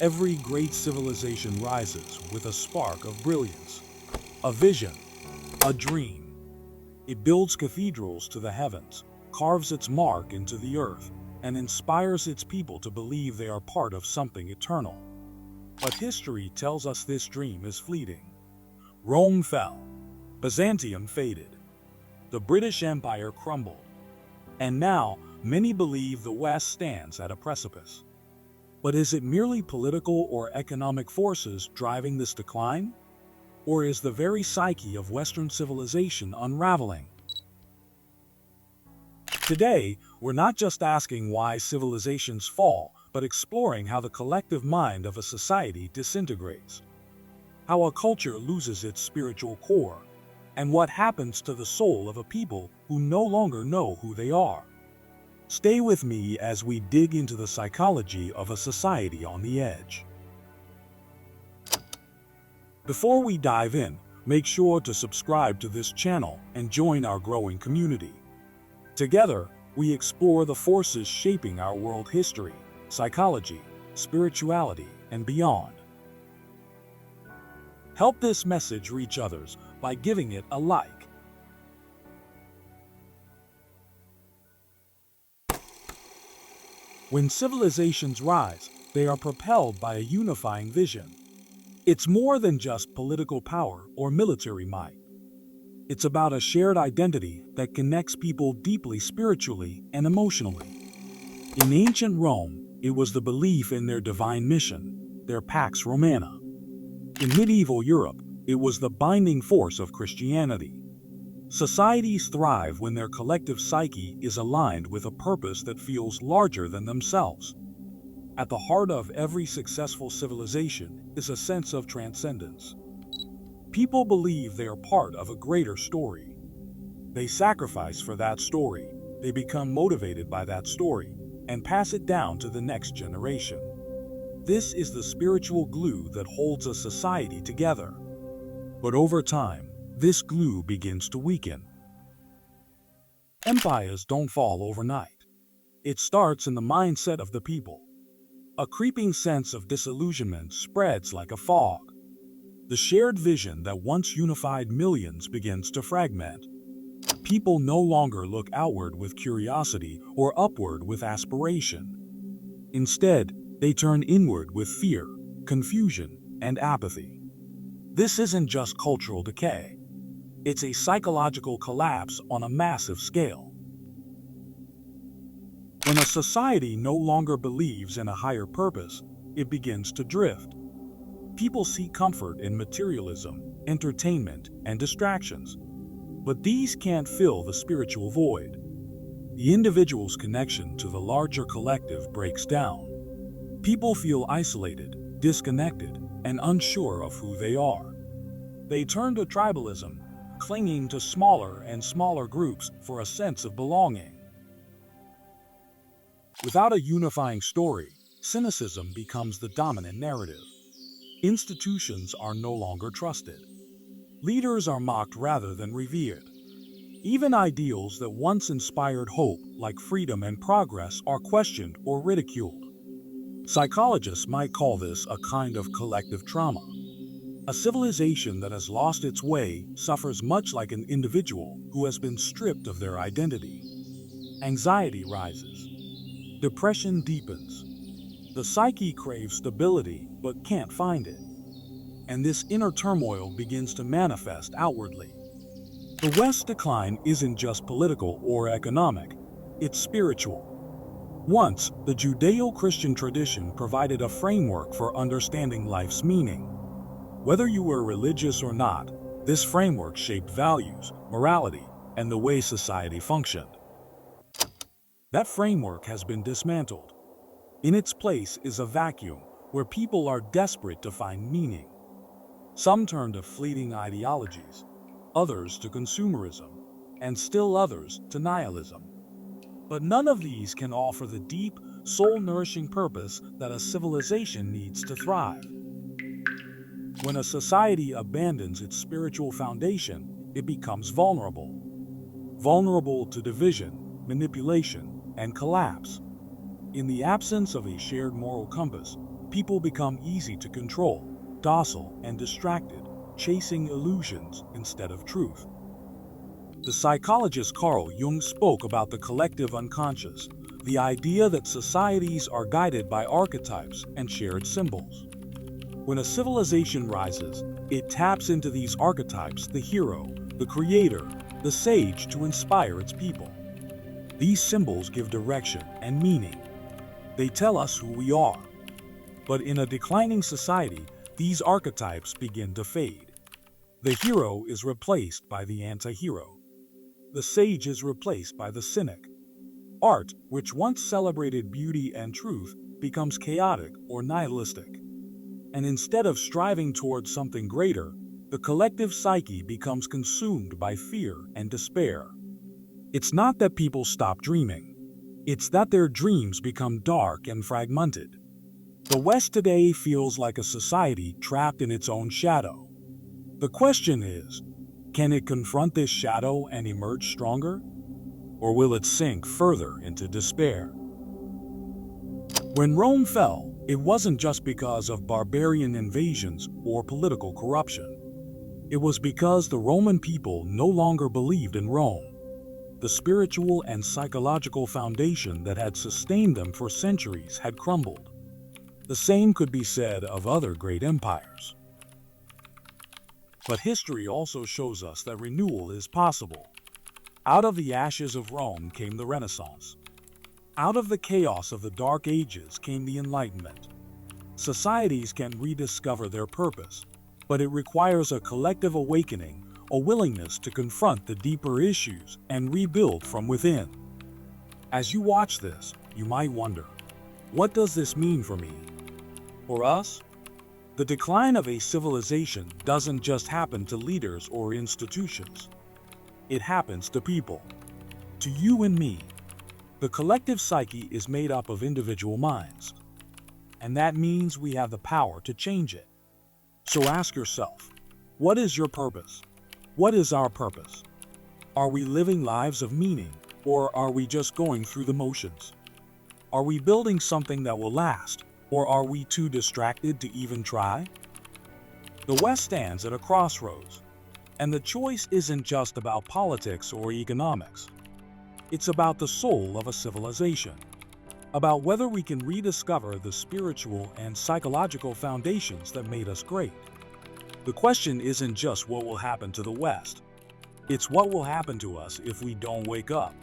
Every great civilization rises with a spark of brilliance, a vision, a dream. It builds cathedrals to the heavens, carves its mark into the earth, and inspires its people to believe they are part of something eternal. But history tells us this dream is fleeting. Rome fell, Byzantium faded, the British Empire crumbled, and now many believe the West stands at a precipice. But is it merely political or economic forces driving this decline? Or is the very psyche of Western civilization unraveling? Today, we're not just asking why civilizations fall, but exploring how the collective mind of a society disintegrates, how a culture loses its spiritual core, and what happens to the soul of a people who no longer know who they are. Stay with me as we dig into the psychology of a society on the edge. Before we dive in, make sure to subscribe to this channel and join our growing community. Together, we explore the forces shaping our world history, psychology, spirituality, and beyond. Help this message reach others by giving it a like. When civilizations rise, they are propelled by a unifying vision. It's more than just political power or military might. It's about a shared identity that connects people deeply spiritually and emotionally. In ancient Rome, it was the belief in their divine mission, their Pax Romana. In medieval Europe, it was the binding force of Christianity. Societies thrive when their collective psyche is aligned with a purpose that feels larger than themselves. At the heart of every successful civilization is a sense of transcendence. People believe they are part of a greater story. They sacrifice for that story, they become motivated by that story, and pass it down to the next generation. This is the spiritual glue that holds a society together. But over time, this glue begins to weaken. Empires don't fall overnight. It starts in the mindset of the people. A creeping sense of disillusionment spreads like a fog. The shared vision that once unified millions begins to fragment. People no longer look outward with curiosity or upward with aspiration. Instead, they turn inward with fear, confusion, and apathy. This isn't just cultural decay. It's a psychological collapse on a massive scale. When a society no longer believes in a higher purpose, it begins to drift. People seek comfort in materialism, entertainment, and distractions. But these can't fill the spiritual void. The individual's connection to the larger collective breaks down. People feel isolated, disconnected, and unsure of who they are. They turn to tribalism, clinging to smaller and smaller groups for a sense of belonging. Without a unifying story, cynicism becomes the dominant narrative. Institutions are no longer trusted. Leaders are mocked rather than revered. Even ideals that once inspired hope, like freedom and progress, are questioned or ridiculed. Psychologists might call this a kind of collective trauma. A civilization that has lost its way suffers much like an individual who has been stripped of their identity. Anxiety rises. Depression deepens. The psyche craves stability but can't find it. And this inner turmoil begins to manifest outwardly. The West's decline isn't just political or economic, it's spiritual. Once, the Judeo-Christian tradition provided a framework for understanding life's meaning. Whether you were religious or not, this framework shaped values, morality, and the way society functioned. That framework has been dismantled. In its place is a vacuum where people are desperate to find meaning. Some turn to fleeting ideologies, others to consumerism, and still others to nihilism. But none of these can offer the deep, soul-nourishing purpose that a civilization needs to thrive. When a society abandons its spiritual foundation, it becomes vulnerable. Vulnerable to division, manipulation, and collapse. In the absence of a shared moral compass, people become easy to control, docile and distracted, chasing illusions instead of truth. The psychologist Carl Jung spoke about the collective unconscious, the idea that societies are guided by archetypes and shared symbols. When a civilization rises, it taps into these archetypes, the hero, the creator, the sage, to inspire its people. These symbols give direction and meaning. They tell us who we are. But in a declining society, these archetypes begin to fade. The hero is replaced by the anti-hero. The sage is replaced by the cynic. Art, which once celebrated beauty and truth, becomes chaotic or nihilistic. And instead of striving towards something greater, the collective psyche becomes consumed by fear and despair. It's not that people stop dreaming. It's that their dreams become dark and fragmented. The West today feels like a society trapped in its own shadow. The question is, can it confront this shadow and emerge stronger? Or will it sink further into despair? When Rome fell, it wasn't just because of barbarian invasions or political corruption. It was because the Roman people no longer believed in Rome. The spiritual and psychological foundation that had sustained them for centuries had crumbled. The same could be said of other great empires. But history also shows us that renewal is possible. Out of the ashes of Rome came the Renaissance. Out of the chaos of the Dark Ages came the Enlightenment. Societies can rediscover their purpose, but it requires a collective awakening, a willingness to confront the deeper issues and rebuild from within. As you watch this, you might wonder, what does this mean for me? For us? The decline of a civilization doesn't just happen to leaders or institutions. It happens to people, to you and me. The collective psyche is made up of individual minds, and that means we have the power to change it. So ask yourself, what is your purpose? What is our purpose? Are we living lives of meaning, or are we just going through the motions? Are we building something that will last, or are we too distracted to even try? The West stands at a crossroads, and the choice isn't just about politics or economics. It's about the soul of a civilization, about whether we can rediscover the spiritual and psychological foundations that made us great. The question isn't just what will happen to the West. It's what will happen to us if we don't wake up.